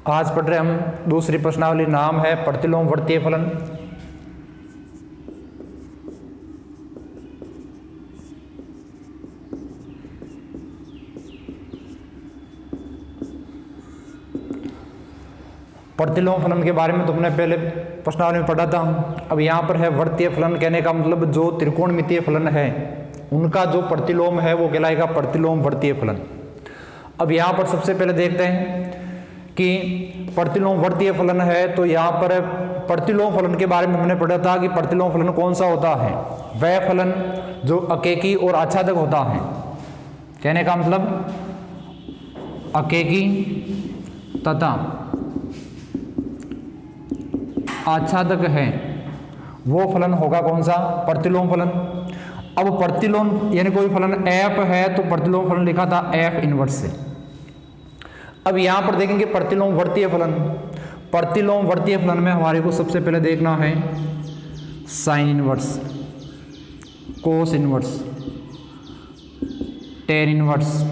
आज पढ़ रहे हम दूसरी प्रश्नावली, नाम है प्रतिलोम वर्तीय फलन। प्रतिलोम फलन के बारे में तुमने पहले प्रश्नावली में पढ़ा था। अब यहाँ पर है वर्तीय फलन, कहने का मतलब जो त्रिकोणमितीय फलन है उनका जो प्रतिलोम है वो कहलाएगा प्रतिलोम वर्तीय फलन। अब यहाँ पर सबसे पहले देखते हैं कि प्रतिलोम वर्तीय फलन है, तो यहाँ पर प्रतिलोम फलन के बारे में हमने पढ़ा था कि प्रतिलोम फलन कौन सा होता है, वह फलन जो अकेकी और आच्छादक होता है। कहने का मतलब अकेकी तथा आच्छादक है वो फलन होगा कौन सा, प्रतिलोम फलन। अब प्रतिलोम यानी कोई फलन एफ है तो प्रतिलोम फलन लिखा था एफ इनवर्स से। अब यहां पर देखेंगे प्रतिलोम वर्तीय फलन। प्रतिलोम वर्तीय फलन में हमारे को सबसे पहले देखना है sine inverse, cos inverse, tan inverse,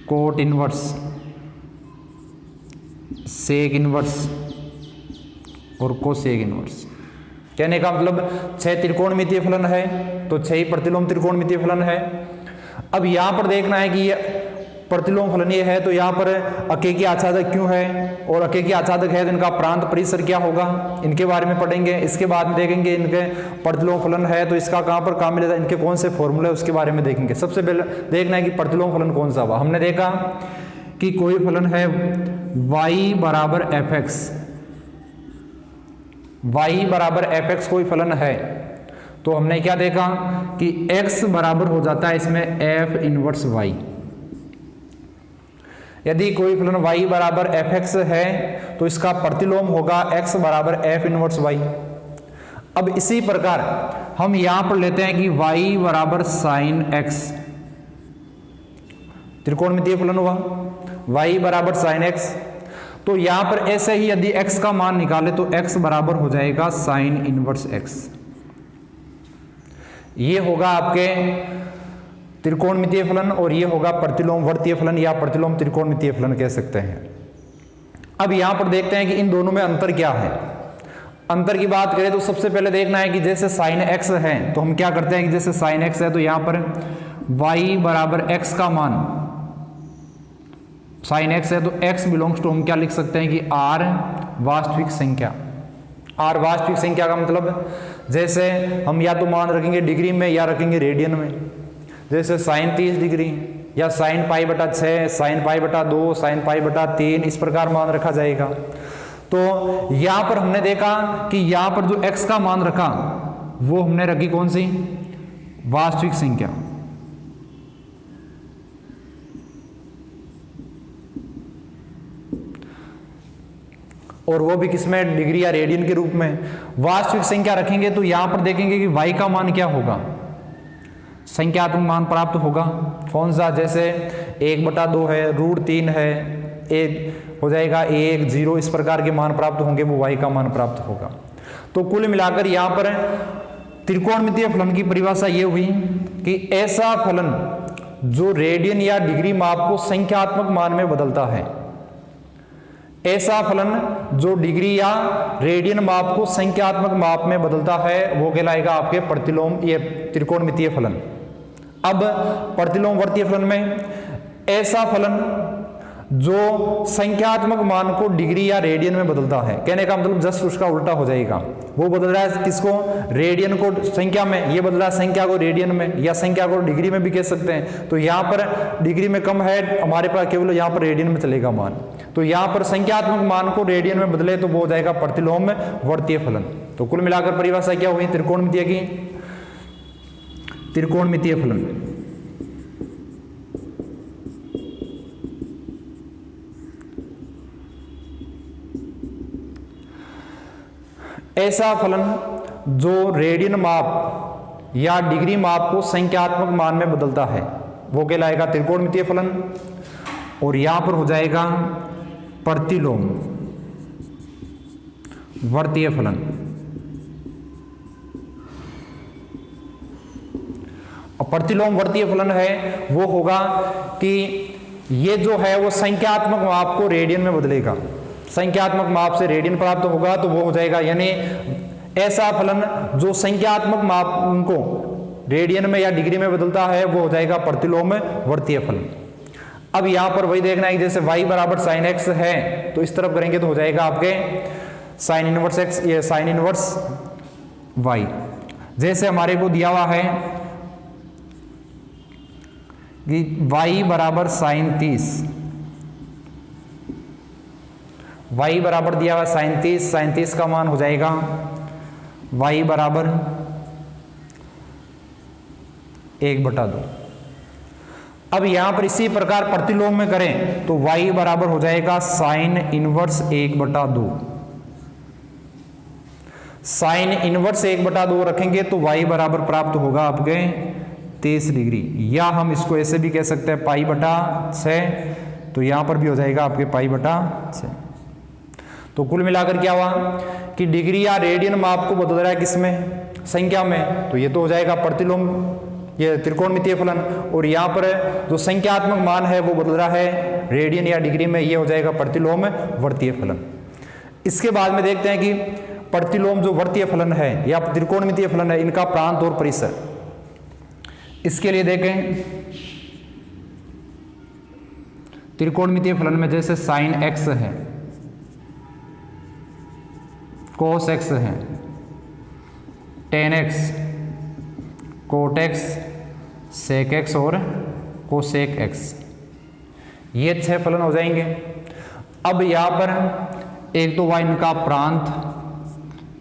cot inverse, sec inverse और कोसेक इनवर्स। कहने का मतलब 6 त्रिकोणमितीय फलन है तो 6 ही प्रतिलोम त्रिकोणमितीय फलन है। अब यहां पर देखना है कि ये प्रतिलोम फलन ये है तो यहाँ पर अकेकी आच्छादक क्यों है और अकेकी आच्छादक है तो इनका प्रांत परिसर क्या होगा, इनके बारे में पढ़ेंगे। इसके बाद में देखेंगे इनके प्रतिलोम फलन है तो इसका कहाँ पर काम मिलेगा, इनके कौन से फॉर्मूले उसके बारे में देखेंगे। सबसे पहले देखना है कि प्रतिलोम फलन कौन सा हुआ। हमने देखा कि कोई फलन है y बराबर एफ एक्स, y बराबर एफ एक्स कोई फलन है तो हमने क्या देखा कि x बराबर हो जाता है इसमें f इनवर्स y। यदि कोई फलन y बराबर एफ एक्स है तो इसका प्रतिलोम होगा x बराबर f इनवर्स y। अब इसी प्रकार हम यहां पर लेते हैं कि y बराबर साइन x, त्रिकोणमितीय फलन हुआ y बराबर साइन x। तो यहां पर ऐसे ही यदि x का मान निकाले तो x बराबर हो जाएगा साइन इनवर्स x। ये होगा आपके त्रिकोणमितीय फलन और ये होगा प्रतिलोम वर्तीय फलन या प्रतिलोम त्रिकोणमितीय फलन कह सकते हैं। अब यहां पर देखते हैं कि इन दोनों में अंतर क्या है। अंतर की बात करें तो सबसे पहले देखना है कि जैसे साइन x है तो हम क्या करते हैं कि जैसे साइन x है तो यहां पर y बराबर x का मान, साइन x है तो x बिलोंग्स टू हम क्या लिख सकते हैं कि r वास्तविक संख्या। r वास्तविक संख्या का मतलब जैसे हम या तो मान रखेंगे डिग्री में या रखेंगे रेडियन में। जैसे साइन 30 डिग्री या साइन पाई बटा 6, साइन पाई बटा 2, साइन पाई बटा 3, इस प्रकार मान रखा जाएगा। तो यहां पर हमने देखा कि यहां पर जो x का मान रखा वो हमने रखी कौन सी, वास्तविक संख्या। और वो भी किसमें, डिग्री या रेडियन के रूप में। वास्तविक संख्या रखेंगे तो यहां पर देखेंगे कि y का मान क्या होगा, संख्यात्मक मान प्राप्त होगा कौन सा, जैसे 1/2 है, √3 है, 1 हो जाएगा 1, 0, इस प्रकार के मान प्राप्त होंगे, वो y का मान प्राप्त होगा। तो कुल मिलाकर यहां पर त्रिकोणमितीय फलन की परिभाषा ये हुई कि ऐसा फलन जो रेडियन या डिग्री माप को संख्यात्मक मान में बदलता है, ऐसा फलन जो डिग्री या रेडियन माप को संख्यात्मक माप में बदलता है वो कहलाएगा आपके प्रतिलोम ये त्रिकोणमितीय फलन। अब प्रतिलोम वर्तीय फलन में ऐसा फलन जो संख्यात्मक मान को डिग्री या रेडियन में बदलता है, कहने का मतलब जस्ट उसका उल्टा हो जाएगा। वो बदल रहा है किसको, रेडियन को संख्या में, ये बदल रहा है संख्या को रेडियन में या संख्या को डिग्री में भी कह सकते हैं। तो यहाँ पर डिग्री में कम है हमारे पास, केवल यहाँ पर रेडियन में चलेगा मान। तो यहाँ पर संख्यात्मक मान को रेडियन में बदले तो वो हो जाएगा प्रतिलोम वर्तीय फलन। तो कुल मिलाकर परिभाषा क्या हुई त्रिकोणमितीय की, त्रिकोणमितीय फलन ऐसा फलन जो रेडियन माप या डिग्री माप को संख्यात्मक मान में बदलता है वो कहलाएगा त्रिकोणमितीय फलन। और यहां पर हो जाएगा प्रतिलोम वर्तीय फलन। और प्रतिलोम वर्तीय फलन है वो होगा कि ये जो है वो संख्यात्मक माप को रेडियन में बदलेगा, संख्यात्मक माप से रेडियन प्राप्त होगा तो वो हो जाएगा, यानी ऐसा फलन जो संख्यात्मक माप उनको रेडियन में या डिग्री में बदलता है वो हो जाएगा प्रतिलोम वर्तीय फलन। अब यहां पर वही देखना है, जैसे y बराबर साइन एक्स है तो इस तरफ करेंगे तो हो जाएगा आपके साइन इनवर्स एक्स, ये साइन इनवर्स y। जैसे हमारे को दिया हुआ है कि y बराबर साइन 30, y बराबर दिया हुआ साइन 30, साइन 30 का मान हो जाएगा y बराबर 1/2। अब यहां पर इसी प्रकार प्रतिलोम में करें तो y बराबर हो जाएगा साइन इनवर्स 1/2। साइन इनवर्स 1/2 रखेंगे तो y बराबर प्राप्त होगा आपके 30 डिग्री, या हम इसको ऐसे भी कह सकते हैं π/6, तो यहां पर भी हो जाएगा आपके π/6। तो कुल मिलाकर क्या हुआ कि डिग्री या रेडियन माप को बदल रहा है किसमें, संख्या में, तो ये तो हो जाएगा प्रतिलोम, ये त्रिकोणमितीय फलन, और यहाँ पर जो संख्यात्मक मान है वो बदल रहा है रेडियन या डिग्री में, ये हो जाएगा प्रतिलोम वर्तीय फलन। इसके बाद में देखते हैं कि प्रतिलोम जो वर्तीय फलन है या त्रिकोणमितीय फलन है, इनका प्रांत और परिसर। इसके लिए देखें त्रिकोणमितीय फलन में जैसे साइन एक्स है, कोस एक्स है, tan X, cot X, sec X और कोसेक एक्स, ये 6 फलन हो जाएंगे। अब यहां पर एक तो हुआ इनका प्रांत,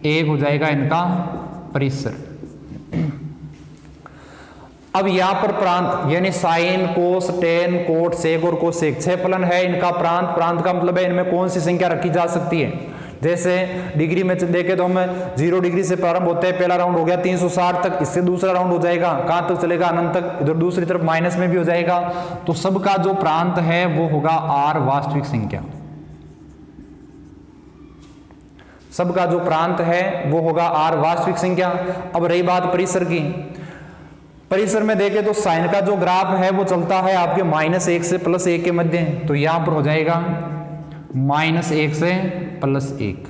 एक हो जाएगा इनका परिसर। अब यहां पर प्रांत यानी साइन, कोस, टेन, कोट, सेक और कोसेक 6 फलन है, इनका प्रांत, प्रांत का मतलब है इनमें कौन सी संख्या रखी जा सकती है। जैसे डिग्री में देखें तो हम 0 डिग्री से प्रारंभ होते हैं, पहला राउंड हो गया 360 तक, इससे दूसरा राउंड हो जाएगा कहां तक चलेगा, अनंत तक, इधर दूसरी तरफ माइनस में भी हो जाएगा। तो सबका जो प्रांत है वो होगा r वास्तविक संख्या, सबका जो प्रांत है वो होगा r वास्तविक संख्या। अब रही बात परिसर की, परिसर में देखें तो साइन का जो ग्राफ है वो चलता है आपके -1 से +1 के मध्य, तो यहां पर हो जाएगा -1 से +1।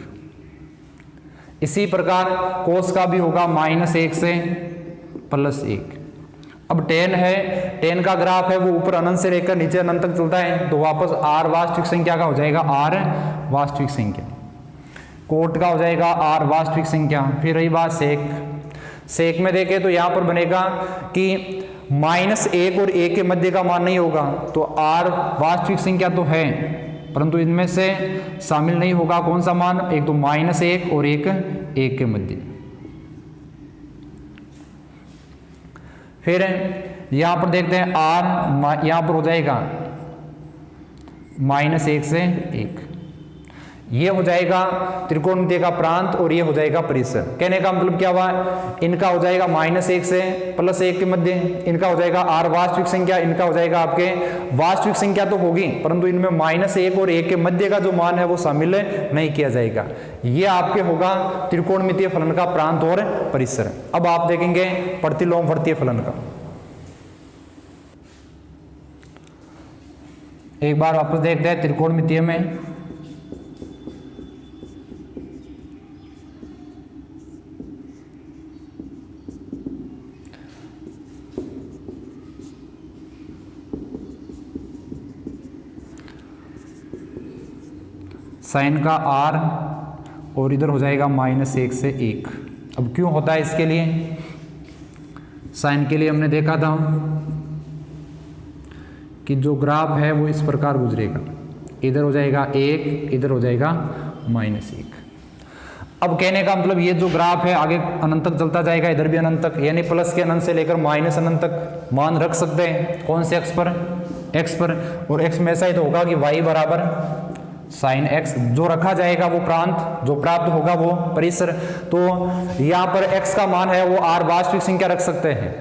इसी प्रकार कोस का भी होगा -1 से +1। अब टेन है, टेन का ग्राफ है वो ऊपर अनंत से लेकर नीचे अनंत तक चलता है, तो वापस r वास्तविक संख्या का हो जाएगा r वास्तविक संख्या। कोट का हो जाएगा r वास्तविक संख्या। फिर रही बात सेक, सेक में देखें तो यहां पर बनेगा कि -1 और 1 के मध्य का मान नहीं होगा, तो r वास्तविक संख्या तो है परंतु इनमें से शामिल नहीं होगा कौन सा मान, एक तो -1 और एक 1 के मध्य। फिर यहां पर देखते हैं r, यहां पर हो जाएगा -1 से 1, ये हो जाएगा त्रिकोणमितीय का प्रांत और ये हो जाएगा परिसर। कहने का मतलब क्या हुआ, इनका हो जाएगा -1 से +1 के मध्य, इनका हो जाएगा r वास्तविक संख्या, इनका हो जाएगा आपके वास्तविक संख्या तो होगी परंतु इनमें -1 और 1 के मध्य का जो मान है वो शामिल नहीं किया जाएगा। ये आपके होगा त्रिकोणमितीय फलन का प्रांत और परिसर। अब आप देखेंगे प्रतिलोम वर्तीय फलन का। एक बार वापस देखते हैं त्रिकोणमितीय में, साइन का r और इधर हो जाएगा -1 से 1। अब क्यों होता है इसके लिए, साइन के लिए हमने देखा था कि जो ग्राफ है वो इस प्रकार गुजरेगा, इधर हो जाएगा 1, इधर हो जाएगा -1। अब कहने का मतलब ये जो ग्राफ है आगे अनंत तक चलता जाएगा, इधर भी अनंत तक, यानी प्लस के अनंत से लेकर माइनस अनंत तक मान रख सकते हैं। कौन से एक्स पर, एक्स पर, और एक्स में ऐसा ही तो होगा कि y बराबर साइन एक्स, जो रखा जाएगा वो प्रांत, जो प्राप्त होगा वो परिसर। तो यहाँ पर x का मान है वो r वास्तविक संख्या रख सकते हैं,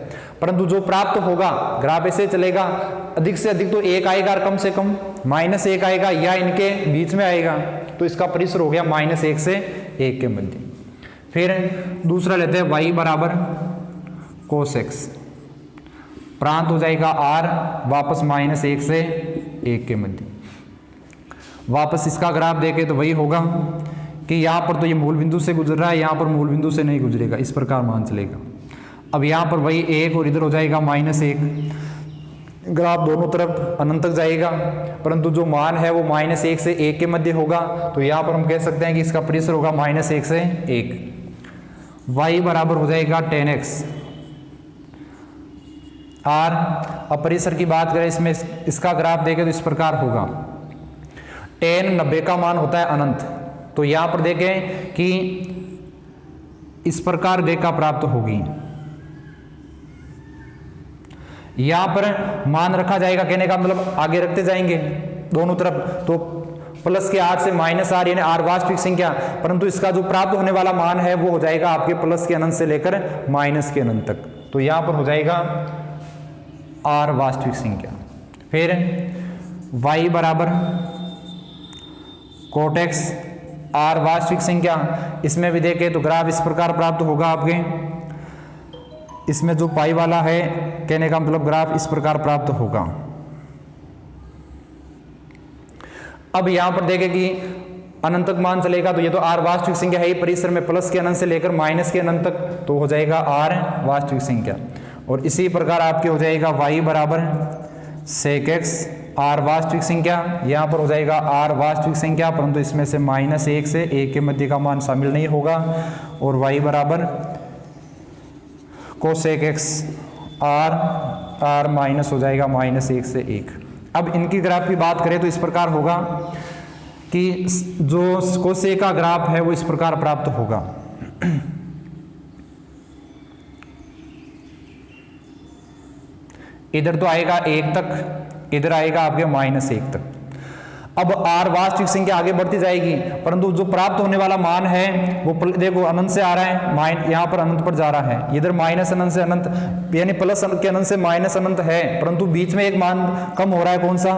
परंतु जो प्राप्त होगा ग्राफ ऐसे चलेगा, अधिक से अधिक तो 1 आएगा और कम से कम -1 आएगा या इनके बीच में आएगा, तो इसका परिसर हो गया -1 से 1 के मध्य। फिर दूसरा लेते हैं y बराबर कोस एक्स, प्रांत हो जाएगा r वापस -1 से 1 के मध्य। वापस इसका ग्राफ देखें तो वही होगा कि यहाँ पर तो ये मूल बिंदु से गुजर रहा है, यहाँ पर मूल बिंदु से नहीं गुजरेगा, इस प्रकार मान चलेगा। अब यहाँ पर वही 1 और इधर हो जाएगा -1। ग्राफ दोनों तरफ अनंत तक जाएगा, परंतु जो मान है वो -1 से 1 के मध्य होगा। तो यहाँ पर हम कह सकते हैं कि इसका परिसर होगा -1 से 1। y बराबर हो जाएगा 10x। r अब परिसर की बात करें, इसमें इसका ग्राफ देखें तो इस प्रकार होगा। 10 90 का मान होता है अनंत, तो यहाँ पर देखें कि इस प्रकार रेखा प्राप्त होगी। यहां पर मान रखा जाएगा, कहने का मतलब आगे रखते जाएंगे दोनों तरफ, तो प्लस के r से -r यानी r वास्तविक संख्या, परंतु इसका जो प्राप्त होने वाला मान है वो हो जाएगा आपके प्लस के अनंत से लेकर माइनस के अनंत तक। तो यहां पर हो जाएगा r वास्तविक संख्या। फिर y बराबर cot x, r वास्तविक संख्या। इसमें भी देखें तो ग्राफ इस प्रकार प्राप्त होगा आपके, इसमें जो पाई वाला है, कहने का मतलब ग्राफ इस प्रकार प्राप्त होगा। अब यहां पर देखें कि अनंत तक मान चलेगा, तो ये तो r वास्तविक संख्या है ही, परिसर में प्लस के अनंत से लेकर माइनस के अनंत तक, तो हो जाएगा r वास्तविक संख्या। और इसी प्रकार आपके हो जाएगा y बराबर sec x, r वास्तविक संख्या। यहाँ पर हो जाएगा r वास्तविक संख्या, परंतु इसमें से -1 से 1 के मध्य का मान शामिल नहीं होगा। और y बराबर cosec x, r माइनस हो जाएगा -1 से 1। अब इनकी ग्राफ की बात करें तो इस प्रकार होगा कि जो कोसेक का ग्राफ है वो इस प्रकार प्राप्त होगा। इधर तो आएगा 1 तक, इधर आएगा आपके -1 तक। अब r वास्तविक संख्या आगे बढ़ती जाएगी, परंतु जो प्राप्त होने वाला मान है वो देखो अनंत से आ रहा है, यहाँ पर अनंत पर जा रहा है, इधर माइनस अनंत से अनंत यानी प्लस के अनंत से माइनस अनंत है, परंतु बीच में एक मान कम हो रहा है, कौन सा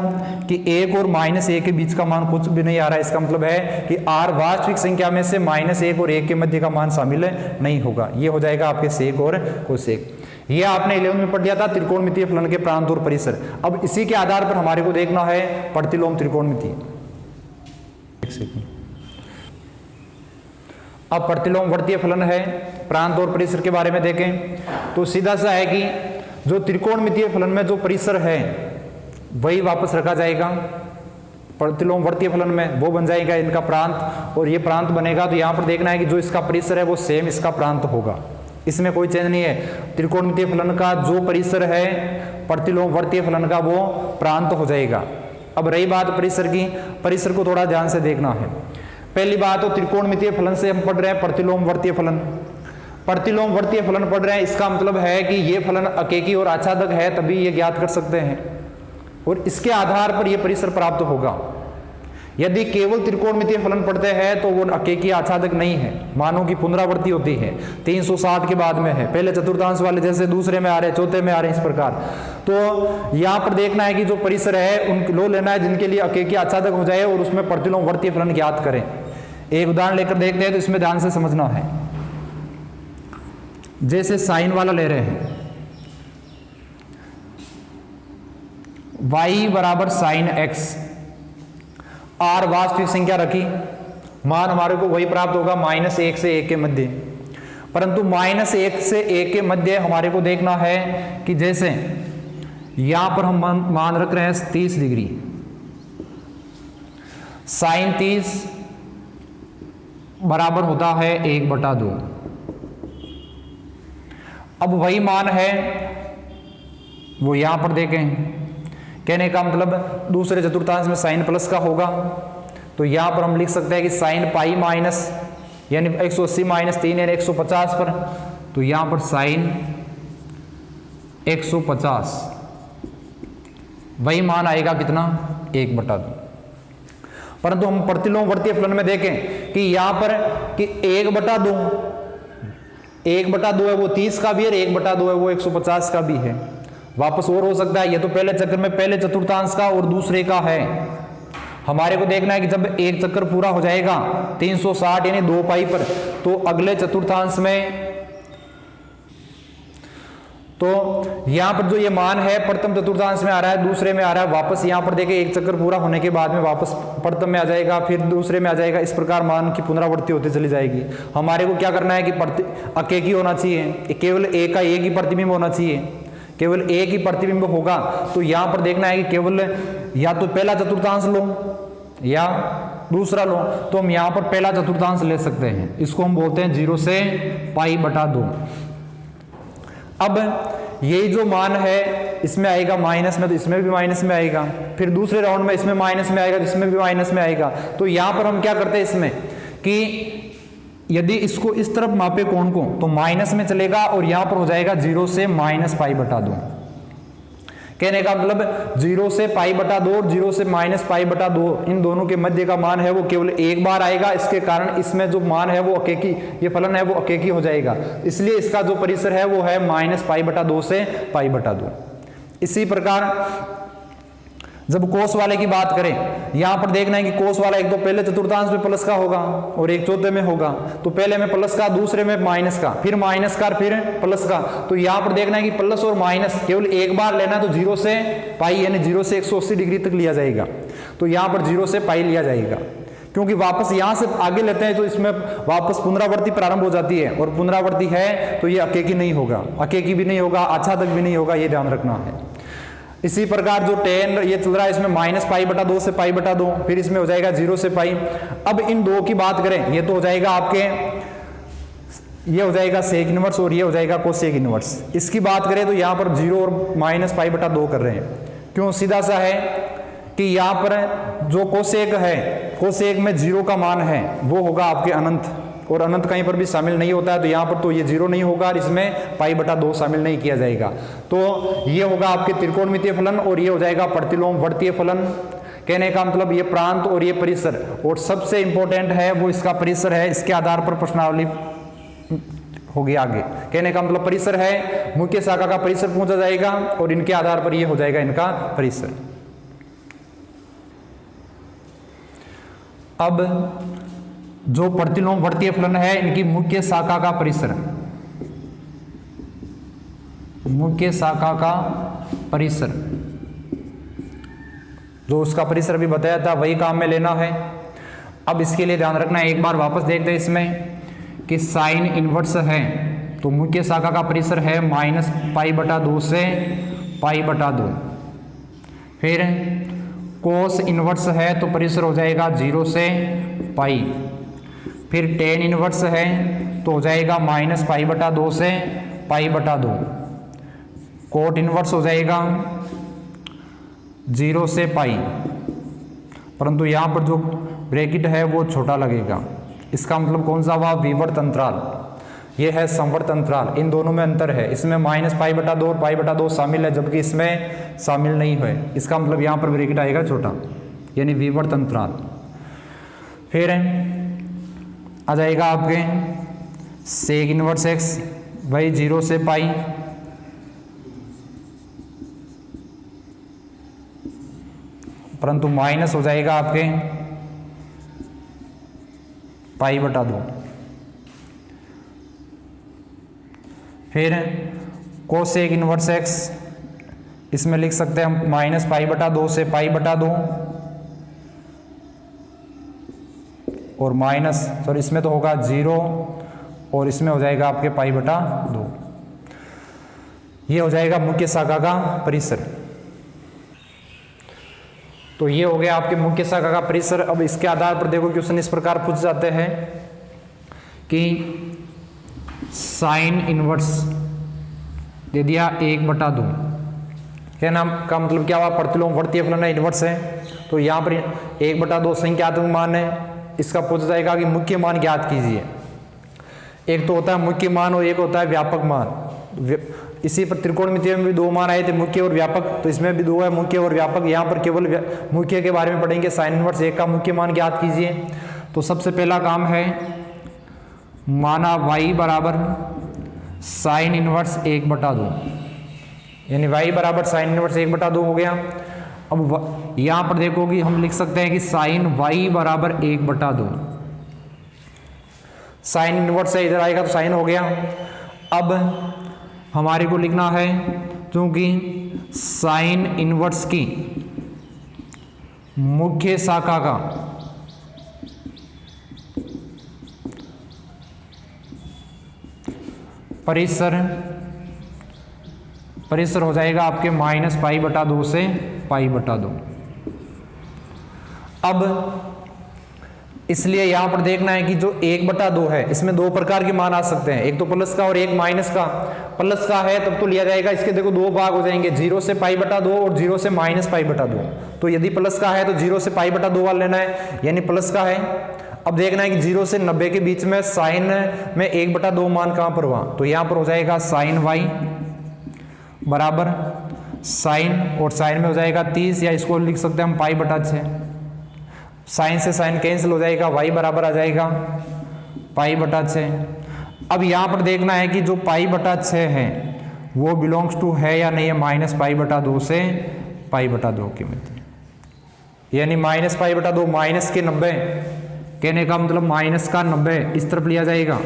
कि 1 और -1 के बीच का मान कुछ भी नहीं आ रहा है। इसका मतलब है कि r वास्तविक संख्या में से -1 और 1 के मध्य का मान शामिल नहीं होगा। ये हो जाएगा आपके सेक और कोसेक। ये आपने 11 में पढ़ लिया था, त्रिकोणमितीय फलन के प्रांत और परिसर। अब इसी के आधार पर हमारे को देखना है प्रतिलोम त्रिकोणमितीय। अब प्रतिलोम वर्तीय फलन है, प्रांत और परिसर के बारे में देखें तो सीधा सा है कि जो त्रिकोणमितीय फलन में जो परिसर है वही वापस रखा जाएगा, प्रतिलोम वर्तीय फलन में वो बन जाएगा इनका प्रांत, और ये प्रांत बनेगा। तो यहां पर देखना है कि जो इसका परिसर है वो सेम इसका प्रांत होगा, इसमें कोई चेंज नहीं है। त्रिकोणमितीय फलन का जो परिसर है प्रतिलोम वर्तीय फलन का वो प्रांत हो जाएगा। अब रही बात परिसर की, परिसर को थोड़ा ध्यान से देखना है। पहली बात तो त्रिकोणमितीय फलन से हम पढ़ रहे हैं प्रतिलोम वर्तीय फलन। प्रतिलोम वर्तीय फलन पढ़ रहे हैं, इसका मतलब है कि ये फलन अकेकी और आच्छादक है, तभी ये ज्ञात कर सकते हैं, और इसके आधार पर ये परिसर प्राप्त होगा। यदि केवल त्रिकोणमितीय फलन पढ़ते हैं तो वो अकेकी आच्छादक नहीं है, मानों की पुनरावृत्ति होती है, 360 के बाद में है, पहले चतुर्थांश वाले जैसे दूसरे में आ रहे, चौथे में आ रहे, इस प्रकार। तो यहाँ पर देखना है कि जो परिसर है उन लो लेना है जिनके लिए अकेकी आच्छादक हो जाए, और उसमें प्रतिलोम वर्तीय फलन ज्ञात करें। एक उदाहरण लेकर देखते हैं तो इसमें ध्यान से समझना है। जैसे साइन वाला ले रहे हैं, y बराबर साइन x, r वास्तविक संख्या रखी, मान हमारे को वही प्राप्त होगा -1 से 1 के मध्य, परंतु -1 से 1 के मध्य हमारे को देखना है कि जैसे यहां पर हम मान रख रहे हैं 30 डिग्री, साइन 30 बराबर होता है 1/2। अब वही मान है वो यहां पर देखें, कहने का मतलब दूसरे चतुर्थांश में साइन प्लस का होगा, तो यहां पर हम लिख सकते हैं कि साइन पाई माइनस यानी 180 - 3 यानी 150 पर, तो यहां पर साइन 150 वही मान आएगा कितना 1/2। परंतु हम प्रतिलोम वर्तीय फलन में देखें कि यहां पर कि 1/2 है वो 30 का भी है, 1/2 है वो 150 का भी है। वापस और हो सकता है, ये तो पहले चक्कर में पहले चतुर्थांश का और दूसरे का है। हमारे को देखना है कि जब एक चक्कर पूरा हो जाएगा 360 यानी 2 पाई पर, तो अगले चतुर्थांश में तो यहाँ पर जो ये मान है प्रथम चतुर्थांश में आ रहा है, दूसरे में आ रहा है, वापस यहाँ पर देखिए एक चक्कर पूरा होने के बाद में वापस प्रथम में आ जाएगा, फिर दूसरे में आ जाएगा, इस प्रकार मान की पुनरावृत्ति होती चली जाएगी। हमारे को क्या करना है कि अकेकी होना चाहिए, केवल एक का एक ही प्रतिबिंब होना चाहिए, केवल एक ही प्रतिबिंब होगा। तो यहाँ पर देखना है कि केवल या तो पहला चतुर्थांश लो या दूसरा लो। तो हम यहाँ पर पहला चतुर्थांश ले सकते हैं, इसको हम बोलते हैं 0 से π/2। अब यही जो मान है इसमें आएगा माइनस में, तो इसमें भी माइनस में आएगा, फिर दूसरे राउंड में इसमें माइनस में आएगा, तो इसमें भी माइनस में आएगा। तो यहाँ पर हम क्या करते हैं इसमें कि यदि इसको इस तरफ मापे कोण को तो माइनस में चलेगा और यहाँ पर हो जाएगा 0 से -π/2। कहने का मतलब 0 से π/2 और 0 से -π/2 इन दोनों के मध्य का मान है वो केवल एक बार आएगा। इसके कारण इसमें जो मान है वो अकेकी, ये फलन है वो अकेकी हो जाएगा, इसलिए इसका जो परिसर है वो है -π/2 से π/2। इसी प्रकार जब कोस वाले की बात करें, यहां पर देखना है कि कोस वाला एक तो पहले चतुर्थांश में प्लस का होगा और एक चौथे में होगा। तो पहले में प्लस का, दूसरे में माइनस का, फिर माइनस का, फिर प्लस का। तो यहां पर देखना है कि प्लस और माइनस केवल एक बार लेना है, तो 0 से π यानी 0 से 180 डिग्री तक लिया जाएगा। तो यहां पर 0 से π लिया जाएगा, क्योंकि वापस यहां से आगे लेते हैं तो इसमें वापस पुनरावृत्ति प्रारंभ हो जाती है, और पुनरावृत्ति है तो ये अकेकी नहीं होगा, अकेकी भी नहीं होगा, आच्छादक भी नहीं होगा, ये ध्यान रखना है। इसी प्रकार जो tan ये चल रहा है इसमें -π/2 से π/2, फिर इसमें हो जाएगा 0 से π। अब इन दो की बात करें, ये तो हो जाएगा आपके, ये हो जाएगा सेक इनवर्स और ये हो जाएगा कोसेक इनवर्स। इसकी बात करें तो यहाँ पर 0 और -π/2 कर रहे हैं। क्यों? सीधा सा है कि यहाँ पर जो कोसेक है, कोसेक में 0 का मान है वो होगा आपके अनंत, और अनंत कहीं पर भी शामिल नहीं होता है, तो यहाँ पर तो ये 0 नहीं होगा और इसमें π/2 शामिल नहीं किया जाएगा। तो ये होगा आपके त्रिकोणमितीय फलन और ये हो जाएगा प्रतिलोमवर्तीय फलन। कहने का मतलब ये प्रांत और ये परिसर, और सबसे इंपॉर्टेंट है वो इसका परिसर है, इसके आधार पर प्रश्नावली होगी आगे। कहने का मतलब परिसर है, मुख्य शाखा का परिसर पूछा जाएगा और इनके आधार पर ये हो जाएगा इनका परिसर। अब जो प्रतिलोमवर्तीय फलन है इनकी मुख्य शाखा का परिसर, मुख्य शाखा का परिसर, जो उसका परिसर भी बताया था वही काम में लेना है। अब इसके लिए ध्यान रखना है, एक बार वापस देखते हैं इसमें कि साइन इनवर्स है तो मुख्य शाखा का परिसर है -π/2 से π/2। फिर कोस इनवर्स है तो परिसर हो जाएगा 0 से π। फिर tan इनवर्स है तो हो जाएगा -π/2 से π/2। कोट इनवर्स हो जाएगा 0 से π, परंतु यहाँ पर जो ब्रैकेट है वो छोटा लगेगा, इसका मतलब कौन सा हुआ? विवर्त अंतराल। ये है संवर्त अंतराल, इन दोनों में अंतर है, इसमें -π/2 और π/2 शामिल है जबकि इसमें शामिल नहीं है, इसका मतलब यहाँ पर ब्रैकेट आएगा छोटा, यानी विवर्त अंतराल। फिर आ जाएगा आपके सेक इनवर्स x, वही 0 से π, परंतु माइनस हो जाएगा आपके π/2। फिर कोसेक इनवर्स x, इसमें लिख सकते हैं हम -π/2 से π/2 और इसमें तो होगा 0 और इसमें हो जाएगा आपके π/2। ये हो जाएगा मुख्य शाखा का परिसर। तो ये हो गया आपके मुख्य शाखा का परिसर। अब इसके आधार पर देखो क्वेश्चन इस प्रकार पूछ जाते हैं कि साइन इनवर्स दे दिया 1/2, कहना का मतलब क्या हुआ? प्रतिलोमवर्तीय फलन है, इनवर्स है, तो यहाँ पर 1/2 संख्यात्मक मान है, इसका पूछा जाएगा कि मुख्य मान ज्ञात कीजिए। एक तो होता है मुख्य मान और एक होता है व्यापक मान। इसी पर त्रिकोणमितीय में भी 2 मान आए थे, मुख्य और व्यापक, तो इसमें भी 2 है, मुख्य और व्यापक। यहाँ पर केवल मुख्य के बारे में पढ़ेंगे। साइन इनवर्स 1 का मुख्य मान ज्ञात कीजिए। तो सबसे पहला काम है, माना y बराबर साइन इनवर्स 1/2, यानी y बराबर साइन इनवर्स 1/2 हो गया। अब यहाँ पर देखो कि हम लिख सकते हैं कि साइन y बराबर 1/2, साइन इनवर्स से इधर आएगा तो साइन हो गया। अब हमारे को लिखना है, क्योंकि साइन इनवर्स की मुख्य शाखा का परिसर हो जाएगा आपके -π/2 से π/2। अब इसलिए यहां पर देखना है कि जो 1/2 है इसमें दो प्रकार के मान आ सकते हैं, एक तो प्लस का और एक माइनस का। प्लस का है तब तो लिया जाएगा, इसके देखो दो भाग हो जाएंगे, 0 से π/2 और 0 से -π/2। तो यदि प्लस का है तो 0 से π/2 वाला लेना है, यानी प्लस का है। अब देखना है कि 0 से 90 के बीच में साइन में 1/2 मान कहां पर हुआ, तो यहां पर हो जाएगा साइन y बराबर साइन, और साइन में हो जाएगा 30, या इसको लिख सकते हैं हम π/6। साइन से साइन कैंसिल हो जाएगा, y बराबर आ जाएगा π/6। अब यहां पर देखना है कि जो π/6 है वो बिलोंग्स टू है या नहीं है -π/2 से π/2 की मिति, यानी -π/2 माइनस के 90, कहने का मतलब माइनस का 90 इस तरफ लिया जाएगा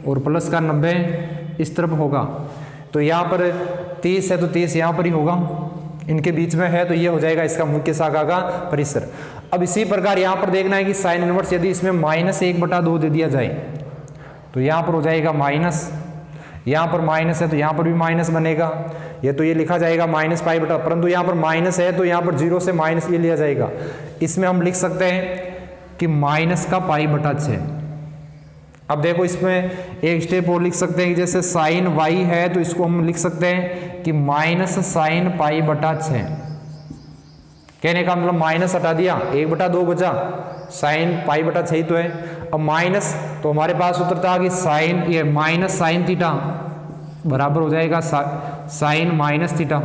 और प्लस का 90 इस तरफ होगा। तो यहाँ पर 30 है तो 30 यहाँ पर ही होगा, इनके बीच में है तो ये हो जाएगा इसका मुख्य शाखा का परिसर। अब इसी प्रकार यहाँ पर देखना है कि साइन इनवर्स यदि इसमें -1/2 दे दिया जाए तो यहाँ पर हो जाएगा माइनस, यहाँ पर माइनस है तो यहाँ पर भी माइनस बनेगा, ये तो ये लिखा जाएगा -π/, परंतु यहाँ पर माइनस है तो यहाँ पर 0 से माइनस ये लिया जाएगा। इसमें हम लिख सकते हैं कि माइनस का π/6। अब देखो इसमें एक स्टेप और लिख सकते हैं कि जैसे साइन y है तो इसको हम लिख सकते हैं कि -sin π/6। कहने का मतलब माइनस हटा दिया, 1/2 बचा, साइन π/6 ही तो है। अब माइनस तो हमारे पास उत्तर था कि साइन ये -sin थीटा बराबर हो जाएगा साइन -θ,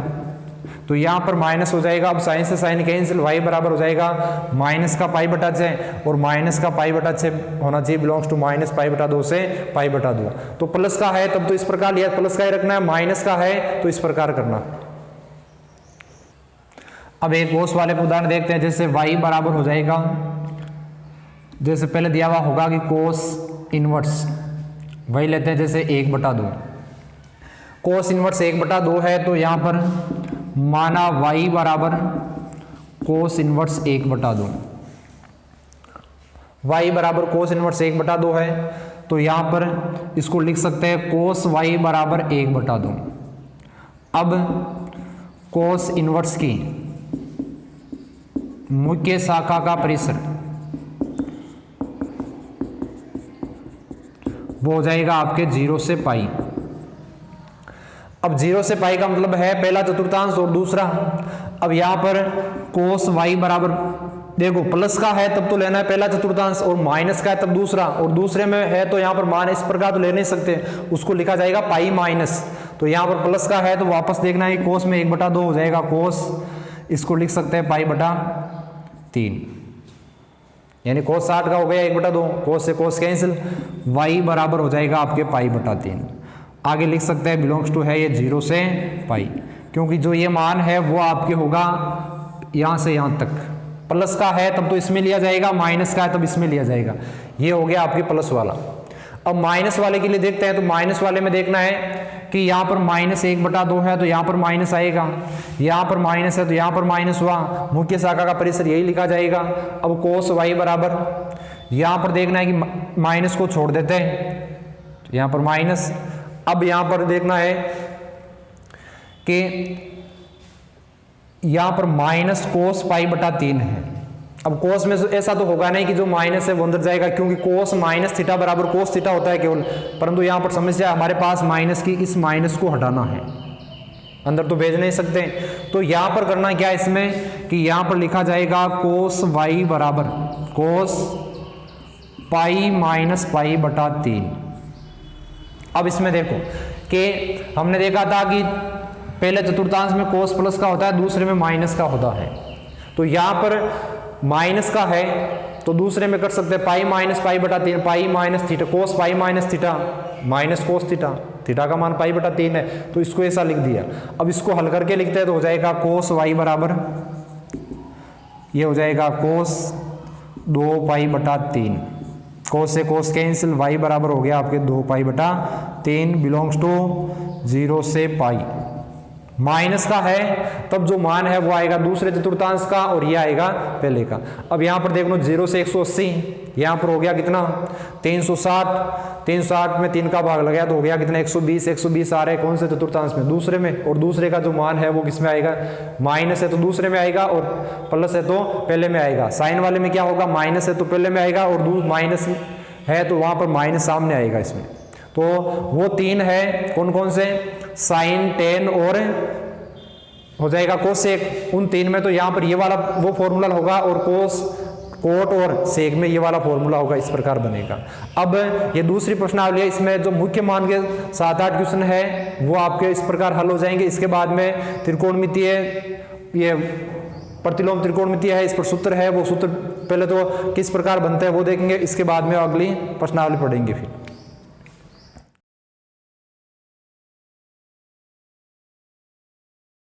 तो यहाँ पर माइनस हो जाएगा। अब साइन से साइन कैंसिल, y बराबर हो जाएगा माइनस का π/6, और माइनस का π/6 होना चाहिए बिलोंग्स टू -π/2 से π/2। तो प्लस का है तब तो इस प्रकार लिया, प्लस का ही रखना है, माइनस का है तो इस प्रकार करना। अब एक कोस वाले उदाहरण देखते हैं, जैसे y बराबर हो जाएगा, जैसे पहले दिया हुआ होगा कि कोस इनवर्स, वही लेते हैं जैसे 1/2। कोस इनवर्स 1/2 है तो यहाँ पर माना y बराबर कोस इनवर्स 1/2, y बराबर कोस इनवर्स 1/2 है तो यहाँ पर इसको लिख सकते हैं कोस y बराबर 1/2। अब कोस इनवर्स की मुख्य शाखा का परिसर वो हो जाएगा आपके 0 से π। अब 0 से π का मतलब है पहला चतुर्थांश और दूसरा। अब यहाँ पर कोस y बराबर, देखो प्लस का है तब तो लेना है पहला चतुर्थांश, और माइनस का है तब दूसरा, और दूसरे में है तो यहाँ पर मान इस प्रकार तो ले नहीं सकते, उसको लिखा जाएगा पाई माइनस। तो यहाँ पर प्लस का है तो वापस देखना है कोस में 1/2 हो जाएगा कोस, इसको लिख सकते हैं π/3, यानी कोस 60 का हो गया 1/2, कोस से कोस कैंसिल, y बराबर हो जाएगा आपके π/3। आगे लिख सकते हैं बिलोंग्स टू है ये 0 से π, क्योंकि जो ये मान है वो आपके होगा यहाँ से यहाँ तक। प्लस का है तब तो इसमें लिया जाएगा, माइनस का है तब इसमें लिया जाएगा। ये हो गया आपके प्लस वाला। अब माइनस वाले के लिए देखते हैं, तो माइनस वाले में देखना है कि यहाँ पर -1/2 है तो यहाँ पर माइनस आएगा, यहाँ पर माइनस है तो यहाँ पर माइनस हुआ, मुख्य शाखा का परिसर यही लिखा जाएगा। अब कोस y बराबर, यहाँ पर देखना है कि माइनस को छोड़ देते हैं तो यहाँ पर माइनस। अब यहाँ पर देखना है कि यहाँ पर माइनस कोस π/3 है। अब कोस में ऐसा तो होगा नहीं कि जो माइनस है वो अंदर जाएगा, क्योंकि कोस -θ बराबर कोस थीटा होता है केवल, परंतु यहाँ पर समस्या हमारे पास माइनस की, इस माइनस को हटाना है, अंदर तो भेज नहीं सकते। तो यहाँ पर करना क्या है इसमें कि यहाँ पर लिखा जाएगा कोस y बराबर कोस π - π/3। अब इसमें देखो कि हमने देखा था कि पहले चतुर्थांश में कोस प्लस का होता है, दूसरे में माइनस का होता है। तो यहाँ पर माइनस का है तो दूसरे में कर सकते हैं पाई - π/3, पाई - थीटा, कोस पाई - theta minus cos theta, theta का मान π/3 है तो इसको ऐसा लिख दिया। अब इसको हल करके लिखते हैं तो हो जाएगा कोस y बराबर, ये हो जाएगा कोस 2π/3, कोस से कोस कैंसिल, y बराबर हो गया आपके 2π/3 बिलोंग्स टू 0 से पाई, माइनस का है तब जो मान है वो आएगा दूसरे चतुर्थांश का और ये आएगा पहले का। अब यहाँ पर देख लो 0 से 180, यहाँ पर हो गया कितना 360, 360 में 3 का भाग लगाया तो हो गया कितना 120, 120 आ रहा है कौन से चतुर्थांश में, दूसरे में, और दूसरे का जो मान है वो किस में आएगा, माइनस है तो दूसरे में आएगा और प्लस है तो पहले में आएगा। साइन वाले में क्या होगा, माइनस है तो पहले में आएगा और माइनस है तो वहां पर माइनस सामने आएगा इसमें। तो वो 3 है कौन कौन से, साइन, टेन और हो जाएगा कोसेक। उन 3 में तो यहाँ पर ये वाला वो फॉर्मूला होगा और कोस, कोट और सेक में ये वाला फॉर्मूला होगा, इस प्रकार बनेगा। अब ये दूसरी प्रश्नावली है, इसमें जो मुख्य मान के 7-8 क्वेश्चन है वो आपके इस प्रकार हल हो जाएंगे। इसके बाद में त्रिकोणमितीय, ये प्रतिलोम त्रिकोणमितीय है, इस पर सूत्र है, वो सूत्र पहले तो किस प्रकार बनता है वो देखेंगे, इसके बाद में अगली प्रश्नावली पढ़ेंगे फिर।